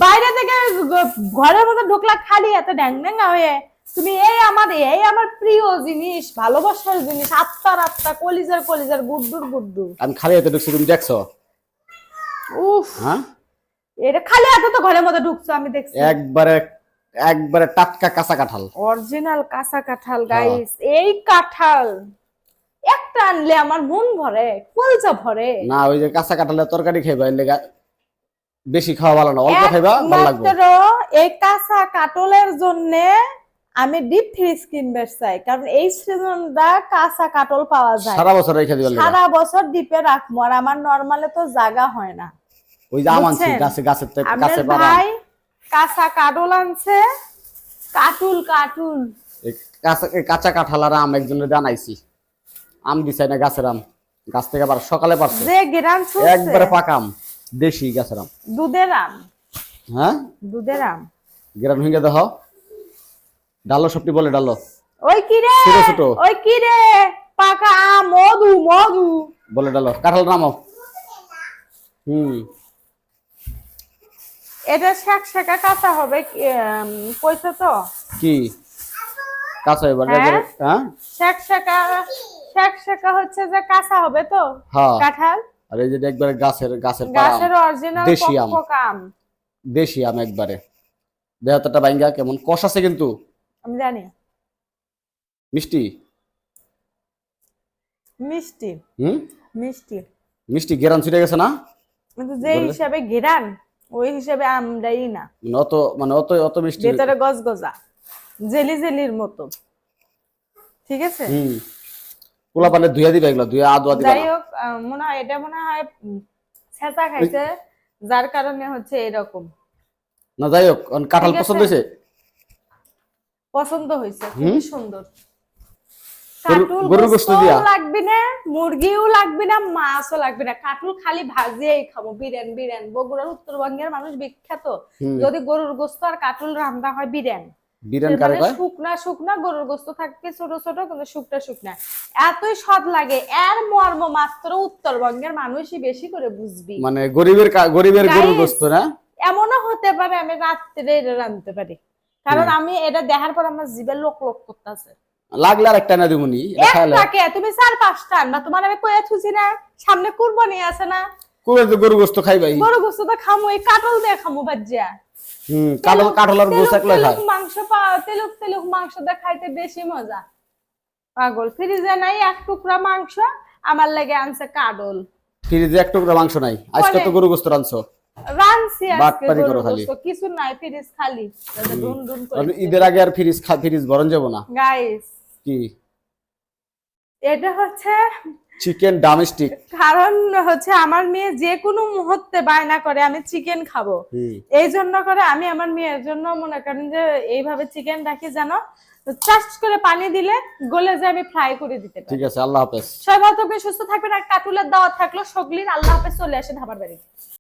বাইরে থেকে ঘরের মধ্যে ঢুকলা খালি এত ড্যাং ড্যাঙ্গা হয়ে। তুমি এই আমার প্রিয় জিনিস, ভালোবাসার জিনিস, আত্মার আত্মা, কলিজার কলিজার, গুড্ডুর গুড্ডু। আমি খালি হাতে ঢুকছি, তুমি দেখছো? উফ, হ্যাঁ, এটা খালি হাতে তো ঘরের মধ্যে ঢুকছো, আমি দেখছি। একবারে একবারে টাটকা কাঁচা কাঁঠাল, অরিজিনাল কাঁচা কাঁঠাল গাইস। এই কাঁঠাল একটা আনলে আমার মন ভরে, কলজা ভরে। না ওই যে কাঁচা কাঁঠালের তরকারি খাইবা, এর লেগা বেশি খাওয়া ভালো না, অল্প খাইবা ভালো লাগবে। একমাত্র এই কাঁচা কাঁঠালের জন্য আমি ডিপ ফ্রিজ কিনবে চাই, কারণ এই সিজনটা কাঁচা কাঁঠাল পাওয়া যায়। সারা বছর রেখে দিবা, সারা বছর ডিপে রাখবো, আর আমার নরমালে তো জায়গা হয় না। ওই যে আম আনছি গাছের আমার ভাই কাঁচা কাঁঠাল আনছে, কাটুল কাঁচা কাঁঠাল আর আম একজনের জানাইছি, আম দিছাই না গাছের আম, গাছ থেকে আবার সকালে পারছে, যে গ্রাম ছুটছে একবারে পাকা আম, দেশি গাছের আম, দুধের আম। হ্যাঁ দুধের আম গ্রাম ভেঙে দেখো, ডালো সবটি বলে ডালো। ওই কি রে, ছোট ছোট ওই কি রে, পাকা আম, মধু মধু বলে ডালো, কাঁঠাল নামো। এটা শাক শাকা কাঁচা হবে, কইছো তো কি কাঁচা এবার? হ্যাঁ শাক শাকা হচ্ছে যে কাঁচা হবে তো হ্যাঁ। কাঁঠাল। আর এই যে একবারে গাছের অরিজিনাল দেশি আম, আম। দেশি আম একবারে, দেহটা বাইঙ্গা কেমন কষ আছে কিন্তু আমি জানি মিষ্টি। মিষ্টি মিষ্টি মিষ্টি গেরান ছুটে গেছে না, কিন্তু যে হিসাবে ঘেরান ওই হিসাবে আমরাই না, অত অত মিষ্টি ভেতরে গজগজা জেলি জেলির মতো। ঠিক আছে, পোলা পানে ধুইয়া দিবা, এগুলো ধুইয়া আদোয়া দিবা। যাই হোক, এটা মনে হয় ছেঁচা খাইছে, যার কারণে হচ্ছে এরকম। না যাই হোক, কাঁঠাল পছন্দ হয়েছে? পছন্দ হয়েছে, খুবই সুন্দর। গরুর গোশত দিয়া লাগবে না, মুরগিও লাগবে না, মাছও লাগবে না, কাঁঠাল খালি ভাজিয়েই খাবো। বিরিয়ান বগুড়ার উত্তরবঙ্গের মানুষ বিখ্যাত, যদি গরুর গোশত আর কাঁঠাল রান্না হয় বিরিয়ান কারে কয়? শুকনা গরুর গোশত থাকবে ছোট ছোট, কিন্তু শুকনা এতই স্বাদ লাগে। এর মর্ম মাত্র উত্তরবঙ্গের মানুষই বেশি করে বুঝবি, মানে গরিবের গরুর গোশত না। এমনও হতে পারে আমি রাত্রে এটা রাঁধতে পারি, কারণ আমি এটা দেখার পর আমার জিভে লোক করতেছে। লাগলে আর একটা না দিমুনি, একটাকে তুমি 4-5টা আনবা, তোমার আমি কইয়া থুছি না, সামনে কুরবানি আছে না, গরু গোশত খাইবাই, গরু গোশত তো খামু, এই কাটল দিয়ে খামু বাজ্জা। কাঁঠাল আর গোশ একলা খায়। মাংস পাওয়া তেলুক মাংস দিয়ে খাইতে বেশি মজা। পাগল, ফ্রিজে নাই এক টুকরা মাংস, আমার লাগে আনছে কাটল। ফ্রিজে এক টুকরা মাংস নাই, আজকে তো গরু গোশত রানছো। রানছি আজকে বাটপারি করো গরু খালি, গোশত, কিছু নাই, ফ্রিজ খালি। ডুন করে ঈদের আগে আর ফ্রিজ ভরন যাব না। গাইস, কি এটা হচ্ছে চিকেন ডোমেস্টিক, কারণ হচ্ছে আমার মেয়ে যে কোনো মুহূর্তে বায়না করে আমি চিকেন খাবো, এই জন্য করে আমি আমার মেয়ের জন্য মনে করেন যে এইভাবে চিকেন রাখি, জানো, চাষ করে পানি দিলে গলে যায়, আমি ফ্রাই করে দিতে পারি। ঠিক আছে, আল্লাহ হাফেজ। সবাই ভালো থাকবেন, সুস্থ থাকবেন, আর কাটুলের দাওয়াত থাকলো সগলির। আল্লাহ হাফেজ। চলে আসে ধাবার বাড়ি।